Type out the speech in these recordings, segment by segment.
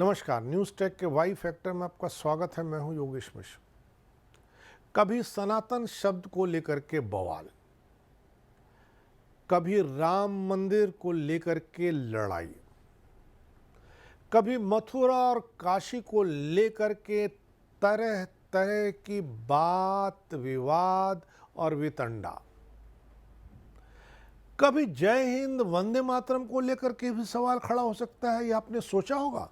नमस्कार, news take के Y factor में आपका स्वागत है। मैं हूं योगेश मिश्र। कभी सनातन शब्द को लेकर के बवाल, कभी राम मंदिर को लेकर के लड़ाई, कभी मथुरा और काशी को लेकर के तरह तरह की बात विवाद और वितंडा, कभी जय हिंद वंदे मातरम को लेकर के भी सवाल खड़ा हो सकता है। यह आपने सोचा होगा।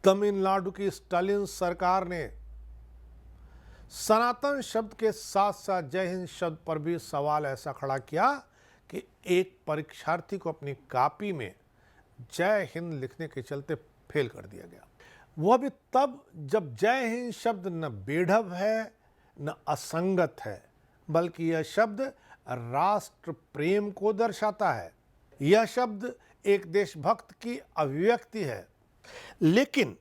तमिलनाडु की स्टालिन सरकार ने सनातन शब्द के साथ साथ जय हिंद शब्द पर भी सवाल ऐसा खड़ा किया कि एक परीक्षार्थी को अपनी कॉपी में जय हिंद लिखने के चलते फेल कर दिया गया। वह भी तब जब जय हिंद शब्द न बेढब है न असंगत है, बल्कि यह शब्द राष्ट्र प्रेम को दर्शाता है। यह शब्द एक देशभक्त की अभिव्यक्ति है। लेकिन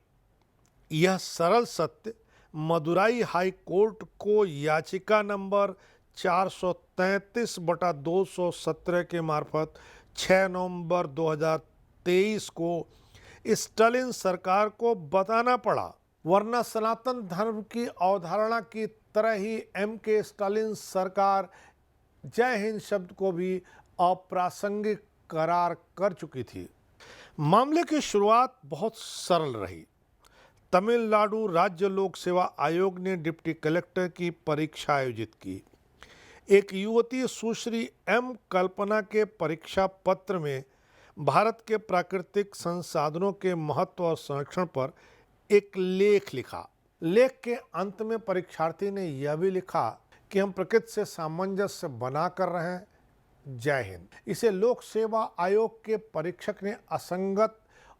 यह सरल सत्य मदुराई हाई कोर्ट को याचिका नंबर 433/217 के मार्फत 6 नवंबर 2023 को स्टालिन सरकार को बताना पड़ा, वरना सनातन धर्म की अवधारणा की तरह ही के स्टालिन सरकार जय हिंद शब्द को भी अप्रासंगिक करार कर चुकी थी। मामले की शुरुआत बहुत सरल रही। तमिलनाडु राज्य लोक सेवा आयोग ने डिप्टी कलेक्टर की परीक्षा आयोजित की। एक युवती सुश्री एम कल्पना के परीक्षा पत्र में भारत के प्राकृतिक संसाधनों के महत्व और संरक्षण पर एक लेख लिखा। लेख के अंत में परीक्षार्थी ने यह भी लिखा कि हम प्रकृति से सामंजस्य बना कर रहे हैं, जय हिंद। इसे लोक सेवा आयोग के परीक्षक ने असंगत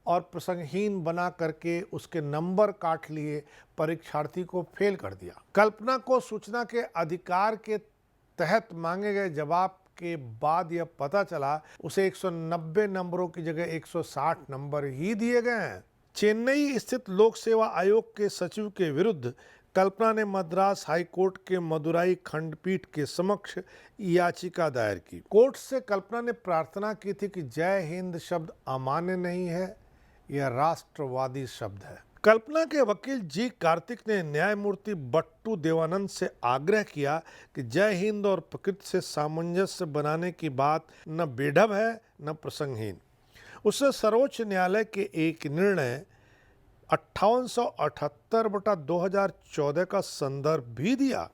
और प्रसंगहीन बना करके उसके नंबर काट लिए, परीक्षार्थी को फेल कर दिया। कल्पना को सूचना के अधिकार के तहत मांगे गए जवाब के बाद यह पता चला उसे 190 नंबरों की जगह 160 नंबर ही दिए गए हैं। चेन्नई स्थित लोक सेवा आयोग के सचिव के विरुद्ध कल्पना ने मद्रास हाई कोर्ट के मदुराई खंडपीठ के समक्ष याचिका दायर की। कोर्ट से कल्पना ने प्रार्थना की थी कि जय हिंद शब्द अमान्य नहीं है, यह राष्ट्रवादी शब्द है। कल्पना के वकील जी कार्तिक ने न्यायमूर्ति बट्टू देवानंद से आग्रह किया कि जय हिंद और प्रकृति से सामंजस्य बनाने की बात न बेढब है न प्रसंगहीन। उसने सर्वोच्च न्यायालय के एक निर्णय 5878/2014 का संदर्भ भी दिया।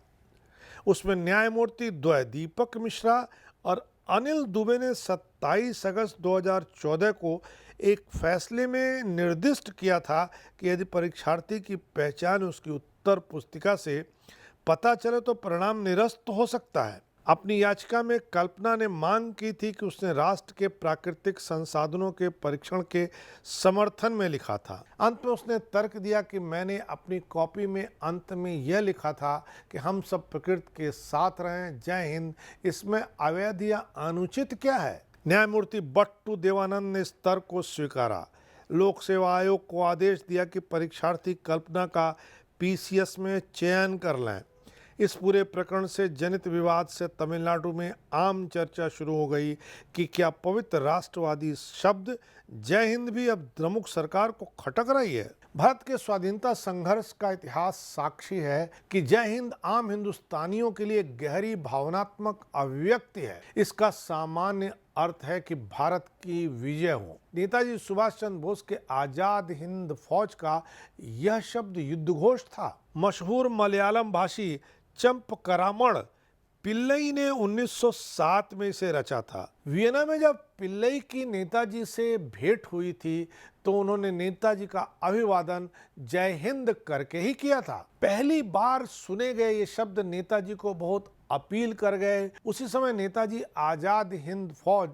उसमें न्यायमूर्ति द्वय दीपक मिश्रा और अनिल दुबे ने 27 अगस्त 2014 को एक फैसले में निर्दिष्ट किया था कि यदि परीक्षार्थी की पहचान उसकी उत्तर पुस्तिका से पता चले तो परिणाम निरस्त हो सकता है। अपनी याचिका में कल्पना ने मांग की थी कि उसने राष्ट्र के प्राकृतिक संसाधनों के परीक्षण के समर्थन में लिखा था। अंत में उसने तर्क दिया कि मैंने अपनी कॉपी में अंत में यह लिखा था कि हम सब प्रकृति के साथ रहें, जय हिंद। इसमें अवैध या अनुचित क्या है? न्यायमूर्ति बट्टू देवानंद ने इस तर्क को स्वीकारा। लोक सेवा आयोग को आदेश दिया कि परीक्षार्थी कल्पना का पीसीएस में चयन कर लें। इस पूरे प्रकरण से जनित विवाद से तमिलनाडु में आम चर्चा शुरू हो गई कि क्या पवित्र राष्ट्रवादी शब्द जय हिंद भी अब द्रमुक सरकार को खटक रही है। भारत के स्वाधीनता संघर्ष का इतिहास साक्षी है कि जय हिंद आम हिंदुस्तानियों के लिए गहरी भावनात्मक अभिव्यक्ति है। इसका सामान्य अर्थ है कि भारत की विजय हो। नेताजी सुभाष चंद्र बोस के आजाद हिंद फौज का यह शब्द युद्धघोष था। मशहूर मलयालम भाषी चंपकरामण पिल्लई ने 1907 में इसे रचा था। वियना में जब पिल्लई की नेताजी से भेंट हुई थी तो उन्होंने नेताजी का अभिवादन जय हिंद करके ही किया था। पहली बार सुने गए ये शब्द नेताजी को बहुत अपील कर गए। उसी समय नेताजी आजाद हिंद फौज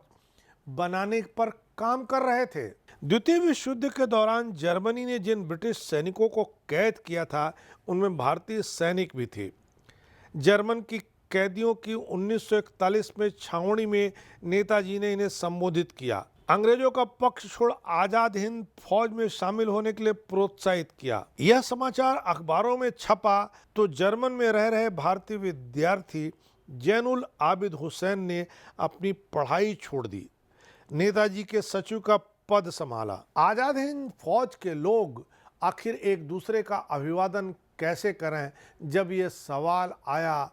बनाने पर काम कर रहे थे। द्वितीय विश्व युद्ध के दौरान जर्मनी ने जिन ब्रिटिश सैनिकों को कैद किया था उनमें भारतीय सैनिक भी थे। जर्मन की कैदियों की 1941 में छावनी में नेताजी ने इन्हें संबोधित किया। अंग्रेजों का पक्ष छोड़ आजाद हिंद फौज में शामिल होने के लिए प्रोत्साहित किया। यह समाचार अखबारों में छपा तो जर्मन में रह रहे भारतीय विद्यार्थी जैनुल आबिद हुसैन ने अपनी पढ़ाई छोड़ दी। नेताजी के सचिव का पद संभाला। आजाद हिंद फौज के लोग आखिर एक दूसरे का अभिवादन कैसे करें, जब ये सवाल आया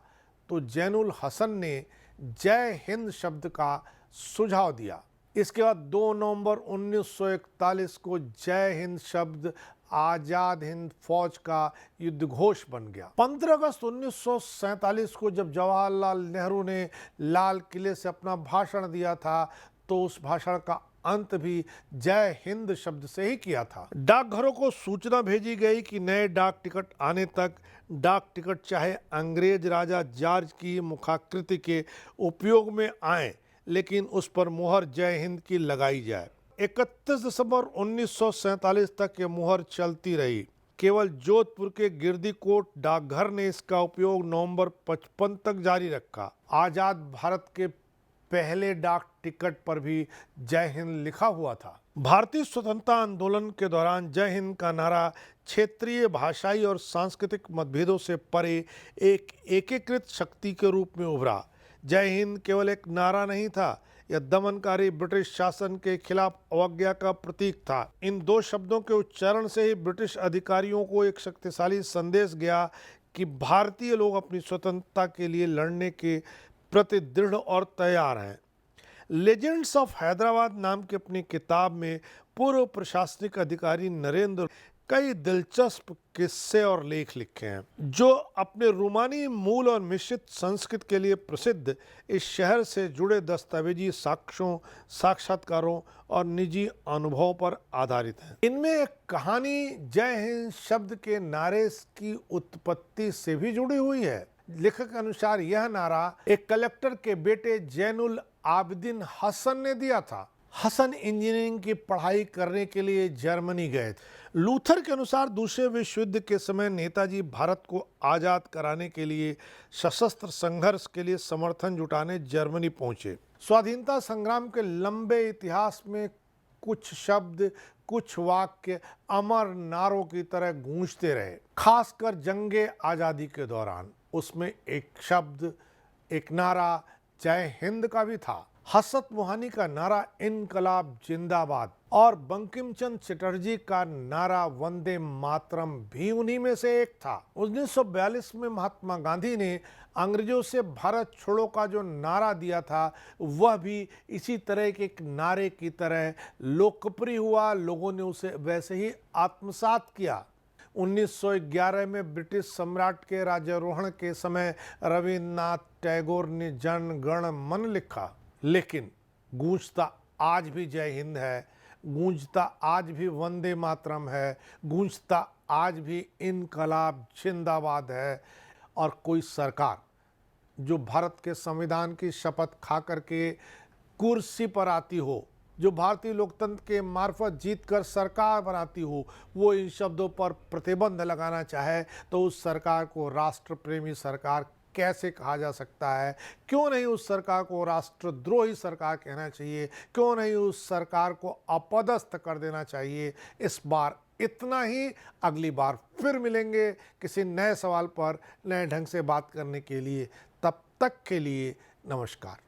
तो जैनुल हसन ने जय हिंद शब्द का सुझाव दिया। इसके बाद 2 नवंबर 1941 को जय हिंद शब्द आजाद हिंद फौज का युद्ध घोष बन गया। 15 अगस्त 1947 को जब जवाहरलाल नेहरू ने लाल किले से अपना भाषण दिया था तो उस भाषण का अंत भी जय हिंद शब्द से ही किया था। डाकघरों को सूचना भेजी गई कि नए डाक टिकट आने तक डाक टिकट चाहे अंग्रेज राजा जॉर्ज की मुखाकृति के उपयोग में आए, लेकिन उस पर मुहर जय हिंद की लगाई जाए। 31 दिसंबर 1947 तक ये मुहर चलती रही। केवल जोधपुर के गिरदीकोट डाकघर ने इसका उपयोग नवंबर 55 तक जारी रखा। आजाद भारत के पहले डाक टिकट पर भी जय हिंद लिखा हुआ था। भारतीय स्वतंत्रता आंदोलन के दौरान जय हिंद का नारा क्षेत्रीय, भाषाई और सांस्कृतिक मतभेदों से परे एक एकीकृत शक्ति के रूप में उभरा। जय हिंद केवल एक नारा नहीं था, यह दमनकारी ब्रिटिश शासन के खिलाफ अवज्ञा का प्रतीक था। इन 2 शब्दों के उच्चारण से ही ब्रिटिश अधिकारियों को एक शक्तिशाली संदेश गया कि भारतीय लोग अपनी स्वतंत्रता के लिए लड़ने के प्रति दृढ़ और तैयार हैं। लेजेंड्स ऑफ हैदराबाद नाम की अपनी किताब में पूर्व प्रशासनिक अधिकारी नरेंद्र कई दिलचस्प किस्से और लेख लिखे हैं, जो अपने रूमानी मूल और मिश्रित संस्कृत के लिए प्रसिद्ध इस शहर से जुड़े दस्तावेजी साक्ष्यों, साक्षात्कारों और निजी अनुभवों पर आधारित हैं। इनमें एक कहानी जय हिंद शब्द के नारे की उत्पत्ति से भी जुड़ी हुई है। लेखक के अनुसार यह नारा एक कलेक्टर के बेटे जैनुल आबिदीन हसन ने दिया था। हसन इंजीनियरिंग की पढ़ाई करने के लिए जर्मनी गए थे। लूथर के अनुसार दूसरे विश्व युद्ध के समय नेताजी भारत को आज़ाद कराने के लिए सशस्त्र संघर्ष के लिए समर्थन जुटाने जर्मनी पहुंचे। स्वाधीनता संग्राम के लंबे इतिहास में कुछ शब्द, कुछ वाक्य अमर नारों की तरह गूंजते रहे, खासकर जंगे आज़ादी के दौरान। उसमें एक शब्द, एक नारा जय हिंद का भी था। हसरत मोहानी का नारा इनकलाब जिंदाबाद और बंकिम चंद्र चटर्जी का नारा वंदे मातरम भी उन्हीं में से एक था। 1942 में महात्मा गांधी ने अंग्रेजों से भारत छोड़ो का जो नारा दिया था, वह भी इसी तरह के एक नारे की तरह लोकप्रिय हुआ। लोगों ने उसे वैसे ही आत्मसात किया। 1911 में ब्रिटिश सम्राट के राज्यारोहण के समय रविन्द्रनाथ टैगोर ने जन गण मन लिखा, लेकिन गूंजता आज भी जय हिंद है, गूंजता आज भी वंदे मातरम है, गूंजता आज भी इनकलाब जिंदाबाद है। और कोई सरकार जो भारत के संविधान की शपथ खा करके कुर्सी पर आती हो, जो भारतीय लोकतंत्र के मार्फत जीतकर सरकार बनाती हो, वो इन शब्दों पर प्रतिबंध लगाना चाहे तो उस सरकार को राष्ट्र प्रेमी सरकार कैसे कहा जा सकता है? क्यों नहीं उस सरकार को राष्ट्रद्रोही सरकार कहना चाहिए? क्यों नहीं उस सरकार को अपदस्थ कर देना चाहिए? इस बार इतना ही। अगली बार फिर मिलेंगे किसी नए सवाल पर नए ढंग से बात करने के लिए। तब तक के लिए नमस्कार।